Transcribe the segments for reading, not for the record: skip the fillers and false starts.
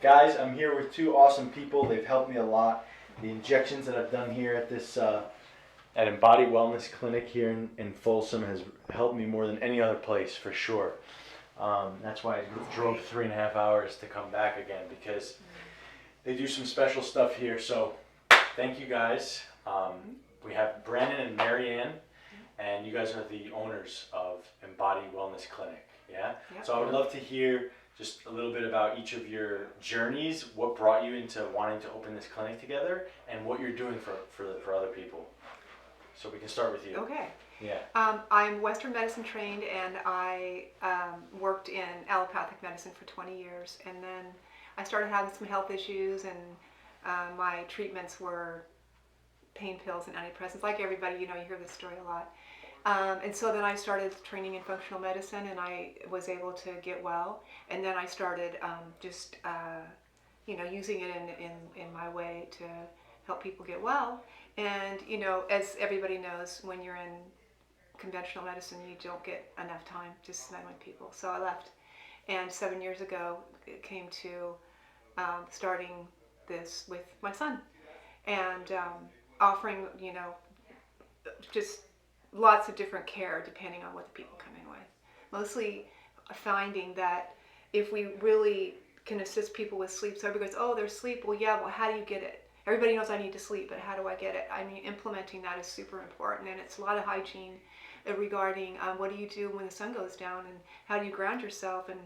Guys, I'm here with two awesome people. They've helped me a lot. The injections that I've done here at this at Embody Wellness Clinic here in Folsom has helped me more than any other place for sure. That's why I drove 3.5 hours to come back again, because they do some special stuff here. So thank you guys. We have Brandon and Marianne, and you guys are the owners of Embody Wellness Clinic. Yeah? Yep. So I would love to hear just a little bit about each of your journeys, what brought you into wanting to open this clinic together, and what you're doing for other people. So we can start with you. Okay. Yeah. I'm Western medicine trained, and I worked in allopathic medicine for 20 years. And then I started having some health issues, and my treatments were pain pills and antidepressants. Like everybody, you hear this story a lot. And so then I started training in functional medicine, and I was able to get well. And then I started using it in my way to help people get well. And, as everybody knows, when you're in conventional medicine, you don't get enough time to spend with people. So I left. And 7 years ago, it came to starting this with my son and offering, just lots of different care depending on what the people come in with. Mostly finding that if we really can assist people with sleep, so everybody goes, oh, there's sleep. Well, yeah, how do you get it? Everybody knows I need to sleep, but how do I get it? I mean, implementing that is super important, and it's a lot of hygiene regarding what do you do when the sun goes down, and how do you ground yourself, and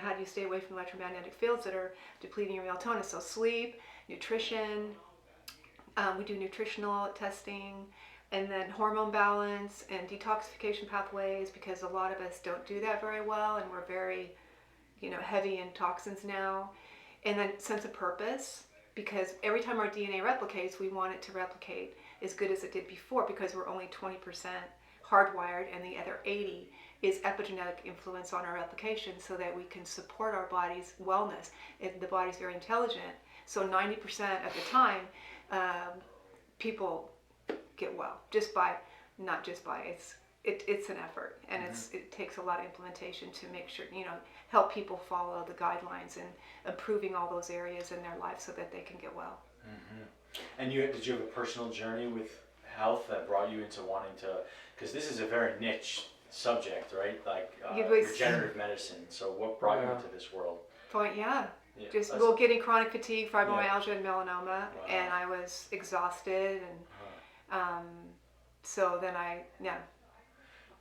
how do you stay away from electromagnetic fields that are depleting your melatonin. So sleep, nutrition, we do nutritional testing, and then hormone balance and detoxification pathways, because a lot of us don't do that very well, and we're very heavy in toxins now. And then sense of purpose, because every time our DNA replicates, we want it to replicate as good as it did before, because we're only 20% hardwired, and the other 80 is epigenetic influence on our replication, so that we can support our body's wellness. The body's very intelligent, so 90% of the time, people get well it's an effort, and it takes a lot of implementation to make sure, help people follow the guidelines and improving all those areas in their life so that they can get well. And did you have a personal journey with health that brought you into wanting to, because this is a very niche subject, right? Like regenerative medicine. So what brought you into this world? Getting chronic fatigue, fibromyalgia, and melanoma, and I was exhausted, and so then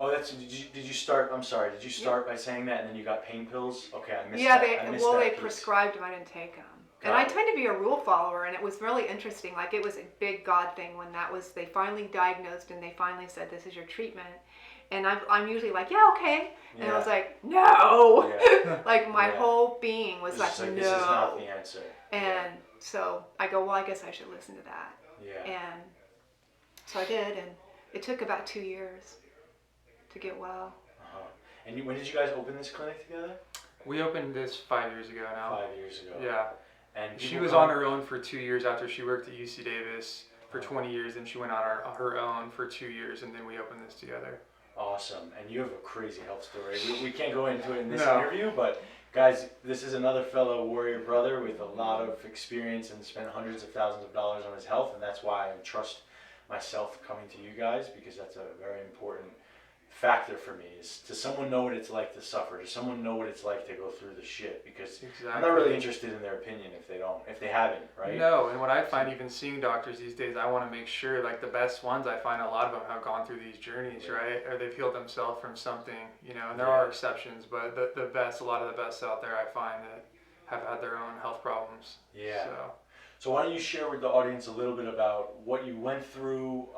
Oh, did you start? I'm sorry. Did you start by saying that, and then you got pain pills? Okay, I missed that. They prescribed them. I didn't take them. And I tend to be a rule follower, and it was really interesting. Like, it was a big God thing when they finally diagnosed, and they finally said, this is your treatment. And I'm usually like, yeah, okay. And I was like, no. Yeah. Like, my whole being was like, no. This is not the answer. And so I go, well, I guess I should listen to that. Yeah. And so I did, and it took about 2 years to get well. And when did you guys open this clinic together? We opened this 5 years ago now. 5 years ago. Yeah. And she was on her own for 2 years after she worked at UC Davis for 20 years, and she went on her own for 2 years, and then we opened this together. Awesome. And you have a crazy health story. We can't go into it in this interview, but guys, this is another fellow warrior brother with a lot of experience and spent hundreds of thousands of dollars on his health, and that's why I trust myself coming to you guys, because that's a very important factor for me. Is does someone know what it's like to suffer? Does someone know what it's like to go through the shit? Because I'm not really interested in their opinion if they haven't, right? No, and what I find, even seeing doctors these days, I want to make sure, like, the best ones, I find a lot of them have gone through these journeys, right? Or they've healed themselves from something, and there are exceptions, but a lot of the best out there, I find, that have had their own health problems. Yeah. So why don't you share with the audience a little bit about what you went through,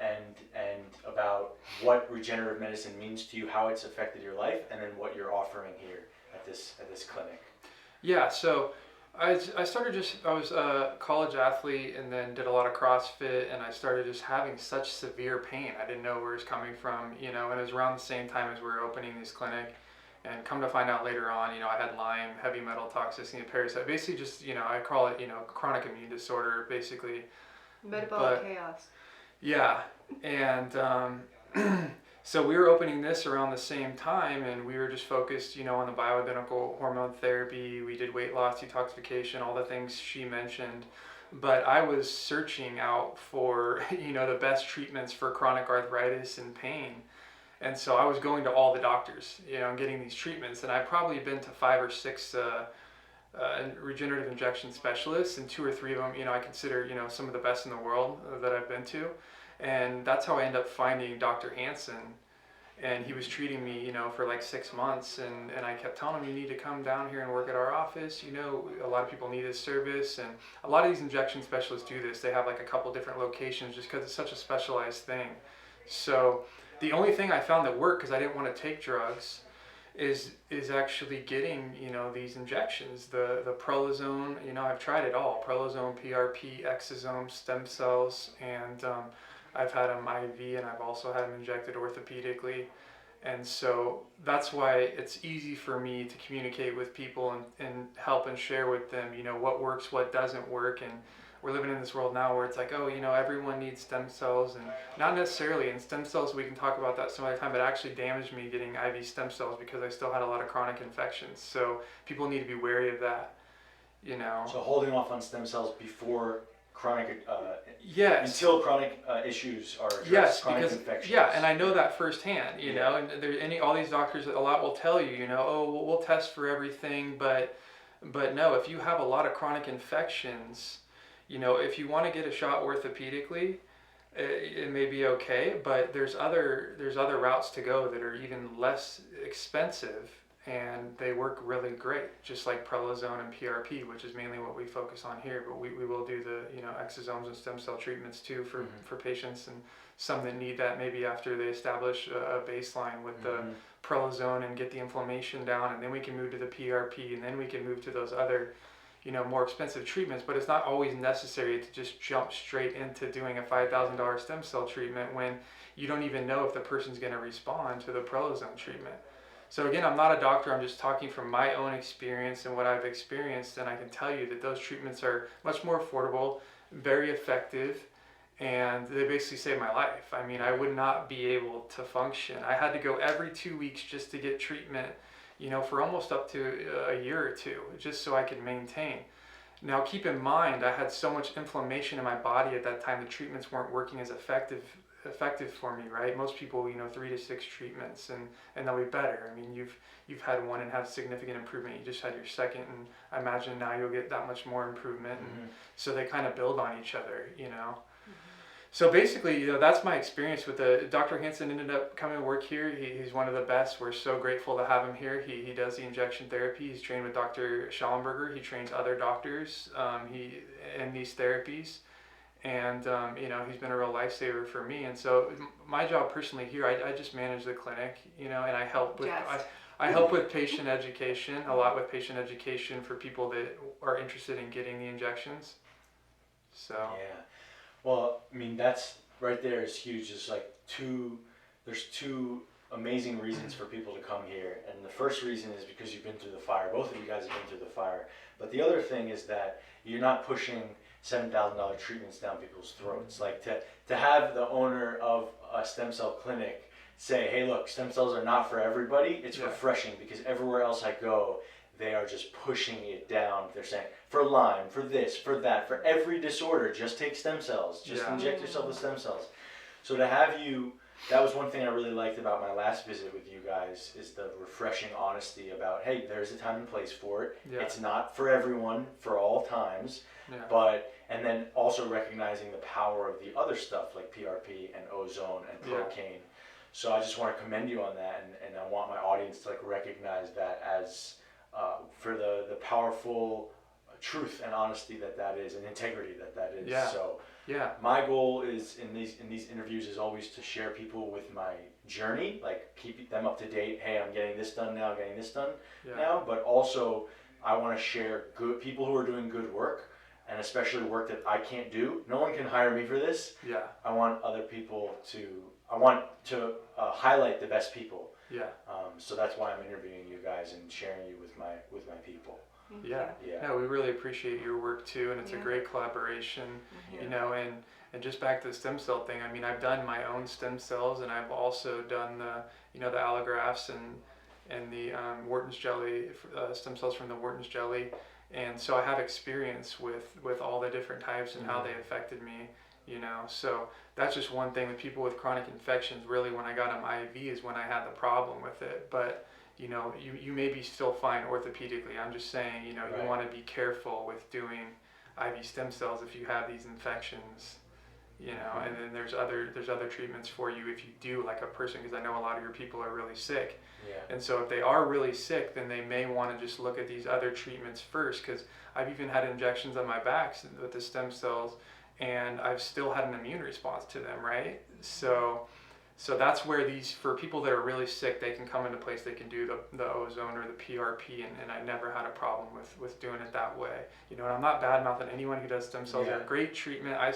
and about what regenerative medicine means to you, how it's affected your life, and then what you're offering here at this clinic. Yeah. So I was a college athlete, and then did a lot of CrossFit, and I started just having such severe pain. I didn't know where it was coming from, and it was around the same time as we were opening this clinic. And come to find out later on, I had Lyme, heavy metal toxicity, and parasite. Basically just, I call it, chronic immune disorder, basically. Metabolic chaos. Yeah. And So we were opening this around the same time, and we were just focused, on the bioidentical hormone therapy. We did weight loss, detoxification, all the things she mentioned. But I was searching out for, the best treatments for chronic arthritis and pain. And so I was going to all the doctors, and getting these treatments. And I've probably been to 5 or 6 regenerative injection specialists, and 2 or 3 of them, I consider, some of the best in the world that I've been to. And that's how I ended up finding Dr. Hansen. And he was treating me, for like 6 months. And I kept telling him, you need to come down here and work at our office. A lot of people need this service. And a lot of these injection specialists do this. They have like a couple different locations just because it's such a specialized thing. So the only thing I found that worked, because I didn't want to take drugs, is actually getting, these injections. The prolozone, I've tried it all. Prolozone, PRP, exosome, stem cells, and I've had them IV, and I've also had them injected orthopedically. And so that's why it's easy for me to communicate with people and help and share with them, what works, what doesn't work. And we're living in this world now where it's like, oh, everyone needs stem cells, and not necessarily. And stem cells, we can talk about that some other time, but it actually damaged me getting IV stem cells because I still had a lot of chronic infections. So people need to be wary of that, So holding off on stem cells before chronic, Yes. until chronic issues are addressed, Yes, chronic because infections. yeah, and I know that firsthand. Yeah. And all these doctors a lot will tell you, oh, we'll test for everything, but no, if you have a lot of chronic infections, if you want to get a shot orthopedically, it may be okay, but there's other routes to go that are even less expensive, and they work really great, just like prolozone and PRP, which is mainly what we focus on here. But we will do the exosomes and stem cell treatments too for patients, and some that need that maybe after they establish a baseline with the prolozone and get the inflammation down, and then we can move to the PRP, and then we can move to those other more expensive treatments. But it's not always necessary to just jump straight into doing a $5,000 stem cell treatment when you don't even know if the person's going to respond to the prolozone treatment. So again, I'm not a doctor, I'm just talking from my own experience and what I've experienced, and I can tell you that those treatments are much more affordable, very effective, and they basically saved my life. I mean, I would not be able to function. I had to go every 2 weeks just to get treatment, for almost up to a year or two, just so I could maintain. Now keep in mind, I had so much inflammation in my body at that time, the treatments weren't working as effective for me, right? Most people, 3 to 6 treatments, and they'll be better. I mean, you've had one and have significant improvement. You just had your second, and I imagine now you'll get that much more improvement. And so they kind of build on each other, So basically, that's my experience with Dr. Hansen. Ended up coming to work here. He's one of the best. We're so grateful to have him here. He does the injection therapy. He's trained with Dr. Schallenberger. He trains other doctors in these therapies. And, he's been a real lifesaver for me. And so my job personally here, I just manage the clinic, and I help with, I help with patient education, a lot with patient education for people that are interested in getting the injections. So. Yeah. Well, I mean, that's right there is huge. There's two amazing reasons for people to come here. And the first reason is because you've been through the fire. Both of you guys have been through the fire. But the other thing is that you're not pushing $7,000 treatments down people's throats. Like to have the owner of a stem cell clinic say, hey, look, stem cells are not for everybody. It's refreshing, because everywhere else I go, they are just pushing it down. They're saying, for Lyme, for this, for that, for every disorder, just take stem cells. Just inject yourself with stem cells. So to have you, that was one thing I really liked about my last visit with you guys, is the refreshing honesty about, hey, there's a time and place for it. Yeah. It's not for everyone, for all times. Yeah. And then also recognizing the power of the other stuff like PRP and ozone and procaine. So I just want to commend you on that, and I want my audience to recognize that as for the powerful truth and honesty that is, and integrity that is. Yeah. So my goal is in these interviews is always to share people with my journey, keep them up to date. Hey, I'm getting this done now, now, but also I want to share good people who are doing good work, and especially work that I can't do. No one can hire me for this. Yeah. I want to highlight the best people. Yeah. So that's why I'm interviewing you guys and sharing you with my people. Thank Yeah. you. Yeah. No, we really appreciate your work too, and it's a Yeah. great collaboration. Mhm. You know, and just back to the stem cell thing. I mean, I've done my own stem cells, and I've also done the allografts and the Wharton's jelly, stem cells from the Wharton's jelly, and so I have experience with all the different types and how they affected me. You know, so that's just one thing with people with chronic infections. Really, when I got them IV is when I had the problem with it, but. You know, you may be still fine orthopedically. I'm just saying, you know, Right. you want to be careful with doing IV stem cells if you have these infections, you know, and then there's other treatments for you if you do, like a person, because I know a lot of your people are really sick. Yeah. And so if they are really sick, then they may want to just look at these other treatments first, because I've even had injections on my back with the stem cells, and I've still had an immune response to them, right? So that's where these, for people that are really sick, they can come into place. They can do the ozone or the PRP, and I never had a problem with doing it that way. You know, and I'm not bad mouthing anyone who does stem cells. Yeah. They're a great treatment. I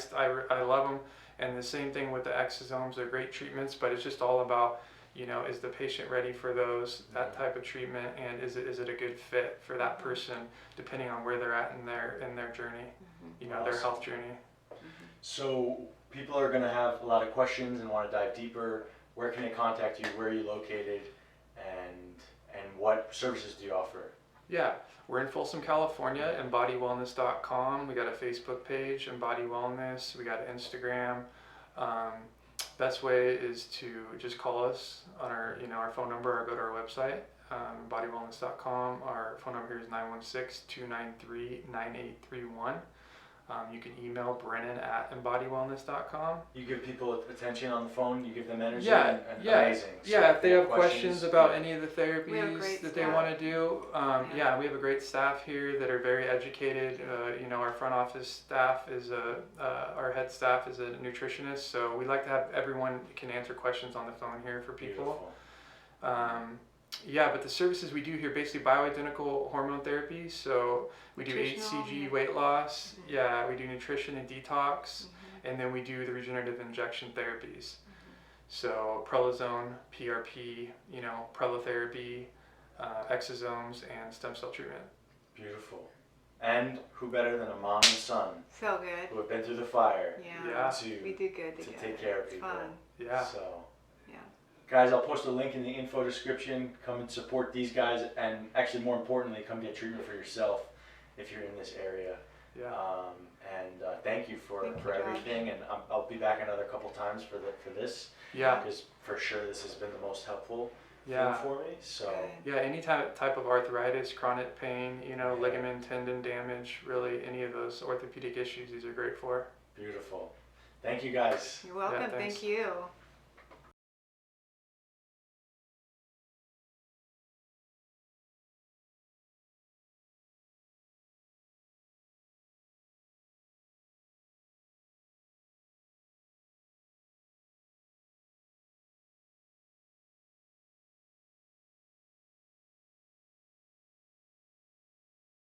love them, and the same thing with the exosomes. They're great treatments, but it's just all about, you know, is the patient ready for that type of treatment, and is it a good fit for that person, depending on where they're at in their journey, you know, their Awesome. health journey. So people are going to have a lot of questions and want to dive deeper. Where can they contact you? Where are you located? And what services do you offer? Yeah, we're in Folsom, California, embodywellness.com. We got a Facebook page, Embody Wellness. We got Instagram. Best way is to just call us on our phone number or go to our website, embodywellness.com. Our phone number here is 916-293-9831. You can email Brennan@embodywellness.com. You give people attention on the phone. You give them energy. Yeah, and yeah, amazing. So yeah. If they have questions about any of the We have therapies great that they staff. want to do, yeah, we have a great staff here that are very educated. You know, our front office staff is our head staff is a nutritionist, so we like to have everyone can answer questions on the phone here for people. Beautiful. Yeah, but the services we do here basically bioidentical hormone therapy. So we do Nutritional, HCG yeah. weight loss. Yeah, we do nutrition and detox, and then we do the regenerative injection therapies. So prolozone, PRP, you know, prolotherapy, exosomes, and stem cell treatment. Beautiful. And who better than a mom and son So good. who have been through the fire Yeah. We do good to together. take care of It's people. fun. Yeah. So, Yeah. guys, I'll post a link in the info description. Come and support these guys, and actually, more importantly, come get treatment for yourself if you're in this area. Yeah. Thank you for Thank you, Josh. everything, and I'll be back another couple times for this. Yeah. Because for sure this has been the most helpful Yeah. thing for me. So Good. Yeah, any type of arthritis, chronic pain, you know, ligament, tendon damage, really any of those orthopedic issues, these are great for. beautiful. Thank you guys. You're welcome. thanks. Thank you.